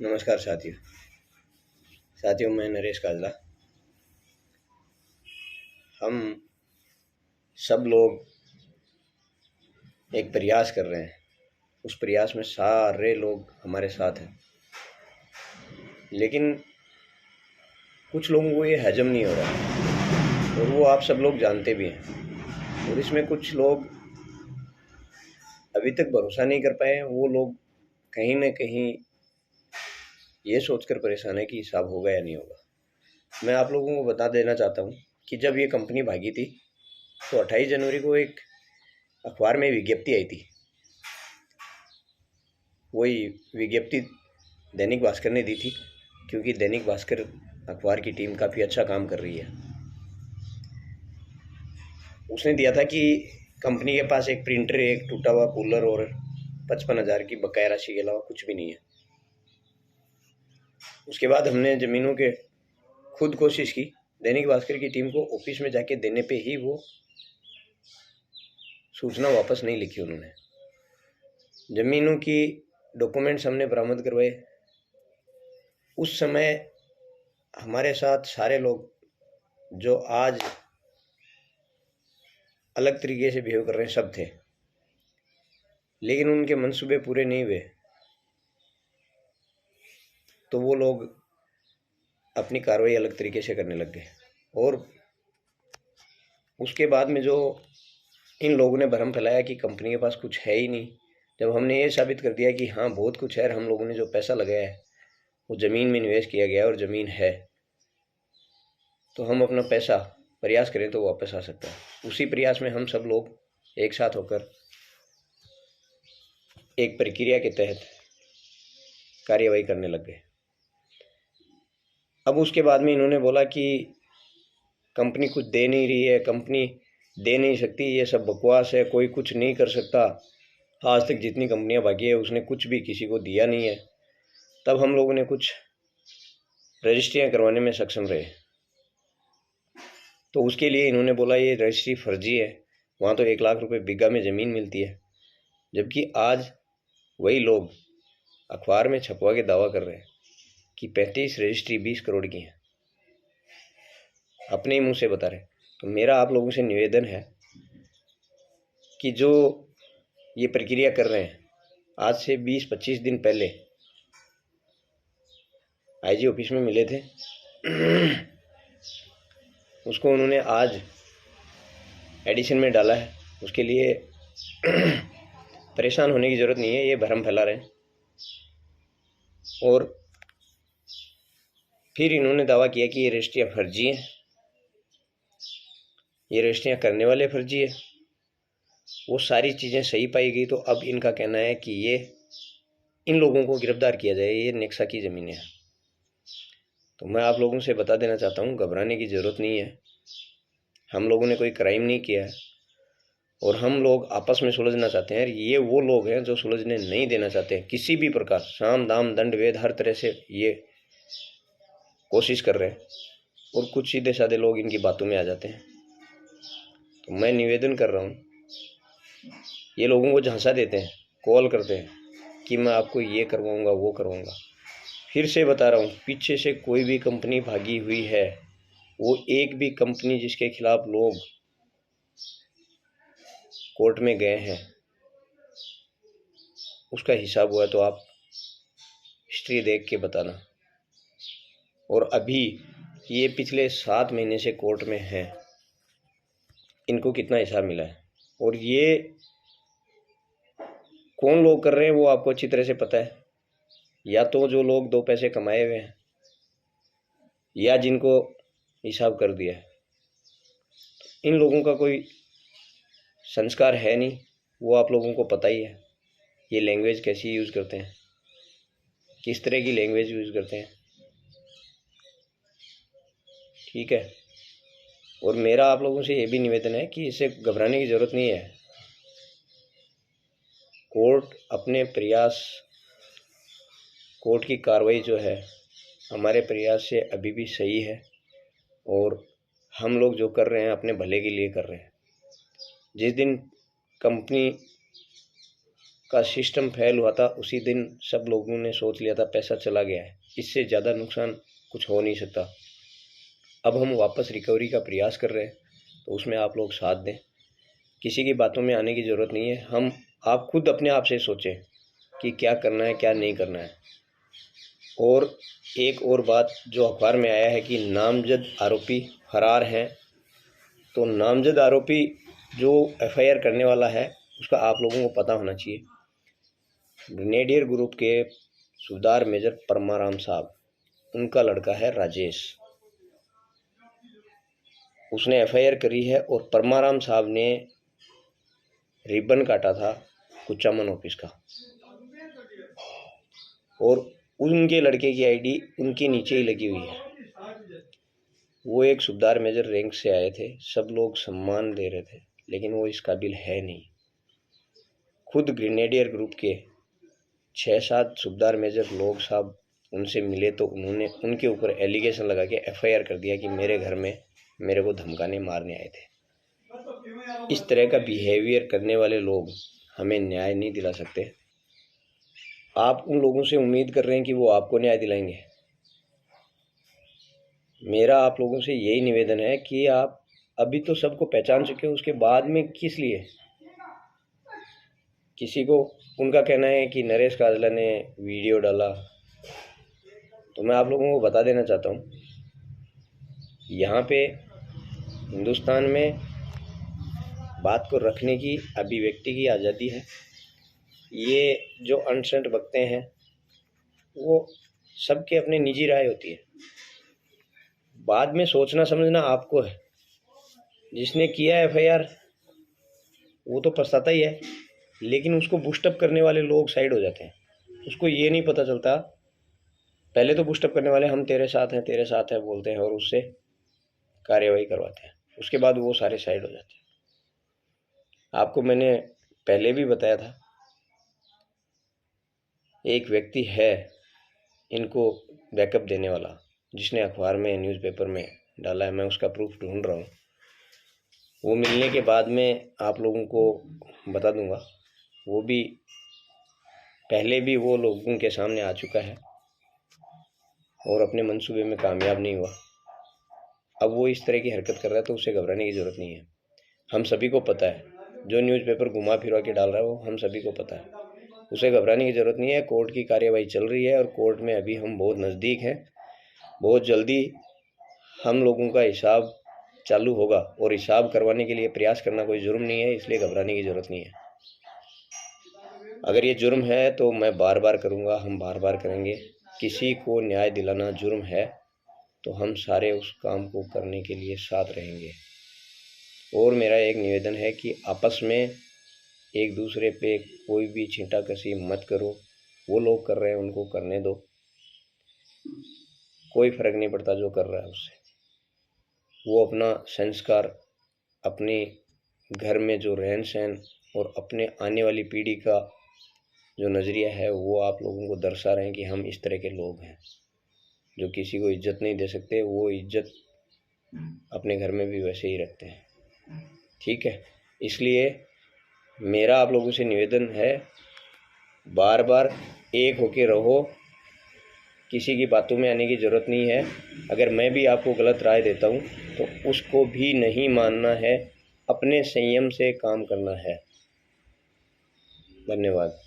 नमस्कार साथियों, मैं नरेश काजला। हम सब लोग एक प्रयास कर रहे हैं। उस प्रयास में सारे लोग हमारे साथ हैं, लेकिन कुछ लोगों को ये हजम नहीं हो रहा और वो आप सब लोग जानते भी हैं। और इसमें कुछ लोग अभी तक भरोसा नहीं कर पाए हैं। वो लोग कहीं ना कहीं ये सोचकर परेशान है कि हिसाब होगा या नहीं होगा। मैं आप लोगों को बता देना चाहता हूँ कि जब ये कंपनी भागी थी तो 28 जनवरी को एक अखबार में विज्ञप्ति आई थी। वही विज्ञप्ति दैनिक भास्कर ने दी थी, क्योंकि दैनिक भास्कर अखबार की टीम काफ़ी अच्छा काम कर रही है। उसने दिया था कि कंपनी के पास एक प्रिंटर, एक टूटा हुआ कूलर और 55,000 की बकाया राशि के अलावा कुछ भी नहीं है। उसके बाद हमने ज़मीनों के खुद कोशिश की। दैनिक भास्कर की टीम को ऑफिस में जाके देने पे ही वो सूचना वापस नहीं लिखी उन्होंने। ज़मीनों की डॉक्यूमेंट्स हमने बरामद करवाए। उस समय हमारे साथ सारे लोग जो आज अलग तरीके से बिहेव कर रहे हैं सब थे, लेकिन उनके मंसूबे पूरे नहीं हुए तो वो लोग अपनी कार्रवाई अलग तरीके से करने लग गए। और उसके बाद में जो इन लोगों ने भ्रम फैलाया कि कंपनी के पास कुछ है ही नहीं, जब हमने ये साबित कर दिया कि हाँ बहुत कुछ है और हम लोगों ने जो पैसा लगाया है वो ज़मीन में निवेश किया गया और ज़मीन है, तो हम अपना पैसा प्रयास करें तो वापस आ सकता है। उसी प्रयास में हम सब लोग एक साथ होकर एक प्रक्रिया के तहत कार्यवाही करने लग गए। अब उसके बाद में इन्होंने बोला कि कंपनी कुछ दे नहीं रही है, कंपनी दे नहीं सकती, ये सब बकवास है, कोई कुछ नहीं कर सकता। आज तक जितनी कंपनियां भागी है उसने कुछ भी किसी को दिया नहीं है। तब हम लोगों ने कुछ रजिस्ट्रियां करवाने में सक्षम रहे। तो उसके लिए इन्होंने बोला ये रजिस्ट्री फर्जी है, वहाँ तो 1 लाख रुपए बीघा में ज़मीन मिलती है। जबकि आज वही लोग अखबार में छपवा के दावा कर रहे हैं कि 35 रजिस्ट्री 20 करोड़ की हैं, अपने ही मुंह से बता रहे हैं। तो मेरा आप लोगों से निवेदन है कि जो ये प्रक्रिया कर रहे हैं, आज से 20-25 दिन पहले आईजी ऑफिस में मिले थे उसको उन्होंने आज एडिशन में डाला है। उसके लिए परेशान होने की ज़रूरत नहीं है, ये भ्रम फैला रहे हैं। और फिर इन्होंने दावा किया कि ये रजिस्ट्रियाँ फर्जी हैं, ये रजिस्ट्रियाँ करने वाले फर्जी है। वो सारी चीज़ें सही पाई गई तो अब इनका कहना है कि ये इन लोगों को गिरफ्तार किया जाए, ये नेक्सा की ज़मीनें हैं। तो मैं आप लोगों से बता देना चाहता हूँ, घबराने की ज़रूरत नहीं है। हम लोगों ने कोई क्राइम नहीं किया है और हम लोग आपस में सुलझना चाहते हैं। ये वो लोग हैं जो सुलझने नहीं देना चाहते हैं। किसी भी प्रकार साम दाम दंड भेद हर तरह से ये कोशिश कर रहे हैं और कुछ सीधे साधे लोग इनकी बातों में आ जाते हैं। तो मैं निवेदन कर रहा हूँ, ये लोगों को झांसा देते हैं, कॉल करते हैं कि मैं आपको ये करवाऊँगा वो करवाऊँगा। फिर से बता रहा हूँ, पीछे से कोई भी कंपनी भागी हुई है, वो एक भी कंपनी जिसके खिलाफ लोग कोर्ट में गए हैं उसका हिसाब हुआ तो आप हिस्ट्री देख के बताना। और अभी ये पिछले 7 महीने से कोर्ट में हैं, इनको कितना हिसाब मिला है और ये कौन लोग कर रहे हैं वो आपको अच्छी तरह से पता है। या तो जो लोग 2 पैसे कमाए हुए हैं या जिनको हिसाब कर दिया है। इन लोगों का कोई संस्कार है नहीं, वो आप लोगों को पता ही है। ये लैंग्वेज कैसी यूज़ करते हैं, किस तरह की लैंग्वेज यूज़ करते हैं, ठीक है। और मेरा आप लोगों से ये भी निवेदन है कि इसे घबराने की ज़रूरत नहीं है। कोर्ट अपने प्रयास, कोर्ट की कार्रवाई जो है हमारे प्रयास से अभी भी सही है और हम लोग जो कर रहे हैं अपने भले के लिए कर रहे हैं। जिस दिन कंपनी का सिस्टम फेल हुआ था उसी दिन सब लोगों ने सोच लिया था पैसा चला गया है, इससे ज़्यादा नुकसान कुछ हो नहीं सकता। अब हम वापस रिकवरी का प्रयास कर रहे हैं, तो उसमें आप लोग साथ दें। किसी की बातों में आने की ज़रूरत नहीं है। आप खुद अपने आप से सोचें कि क्या करना है क्या नहीं करना है। और एक और बात जो अखबार में आया है कि नामजद आरोपी फरार हैं, तो नामजद आरोपी जो एफआईआर करने वाला है उसका आप लोगों को पता होना चाहिए। ग्रेनेडियर ग्रुप के सूबेदार मेजर परमाराम साहब, उनका लड़का है राजेश, उसने एफआईआर करी है। और परमाराम साहब ने रिबन काटा था कुचामन ऑफिस का, और उनके लड़के की आईडी उनके नीचे ही लगी हुई है। वो एक सूबेदार मेजर रैंक से आए थे, सब लोग सम्मान दे रहे थे, लेकिन वो इस काबिल है नहीं। खुद ग्रेनेडियर ग्रुप के 6-7 सूबेदार मेजर लोग साहब उनसे मिले तो उन्होंने उनके ऊपर एलिगेशन लगा के एफआईआर कर दिया कि मेरे घर में मेरे को धमकाने मारने आए थे। इस तरह का बिहेवियर करने वाले लोग हमें न्याय नहीं दिला सकते। आप उन लोगों से उम्मीद कर रहे हैं कि वो आपको न्याय दिलाएंगे। मेरा आप लोगों से यही निवेदन है कि आप अभी तो सबको पहचान चुके हो, उसके बाद में किस लिए किसी को। उनका कहना है कि नरेश काजला ने वीडियो डाला, तो मैं आप लोगों को बता देना चाहता हूँ, यहाँ पे हिंदुस्तान में बात को रखने की अभिव्यक्ति की आज़ादी है। ये जो अनसेंट बकते हैं वो सबके अपने निजी राय होती है, बाद में सोचना समझना आपको है। जिसने किया एफआईआर वो तो पछताता ही है, लेकिन उसको बूस्टअप करने वाले लोग साइड हो जाते हैं। उसको ये नहीं पता चलता, पहले तो बूस्टअप करने वाले हम तेरे साथ हैं बोलते हैं और उससे कार्रवाई करवाते हैं, उसके बाद वो सारे साइड हो जाते हैं। आपको मैंने पहले भी बताया था, एक व्यक्ति है इनको बैकअप देने वाला, जिसने अखबार में न्यूज़पेपर में डाला है, मैं उसका प्रूफ ढूंढ रहा हूँ। वो मिलने के बाद में आप लोगों को बता दूंगा। वो भी पहले भी वो लोगों के सामने आ चुका है और अपने मंसूबे में कामयाब नहीं हुआ। अब वो इस तरह की हरकत कर रहा है तो उसे घबराने की ज़रूरत नहीं है। हम सभी को पता है, जो न्यूज़पेपर घुमा फिरा के डाल रहा है वो हम सभी को पता है, उसे घबराने की ज़रूरत नहीं है। कोर्ट की कार्यवाही चल रही है और कोर्ट में अभी हम बहुत नज़दीक हैं। बहुत जल्दी हम लोगों का हिसाब चालू होगा और हिसाब करवाने के लिए प्रयास करना कोई जुर्म नहीं है, इसलिए घबराने की ज़रूरत नहीं है। अगर ये जुर्म है तो मैं बार बार करूँगा, हम बार बार करेंगे। किसी को न्याय दिलाना जुर्म है तो हम सारे उस काम को करने के लिए साथ रहेंगे। और मेरा एक निवेदन है कि आपस में एक दूसरे पे कोई भी छींटाकशी मत करो। वो लोग कर रहे हैं उनको करने दो, कोई फर्क नहीं पड़ता जो कर रहा है उससे। वो अपना संस्कार, अपने घर में जो रहन सहन और अपने आने वाली पीढ़ी का जो नज़रिया है वो आप लोगों को दर्शा रहे हैं कि हम इस तरह के लोग हैं जो किसी को इज्जत नहीं दे सकते। वो इज्जत अपने घर में भी वैसे ही रखते हैं, ठीक है। इसलिए मेरा आप लोगों से निवेदन है, बार बार एक होके रहो, किसी की बातों में आने की ज़रूरत नहीं है। अगर मैं भी आपको गलत राय देता हूँ तो उसको भी नहीं मानना है, अपने संयम से काम करना है। धन्यवाद।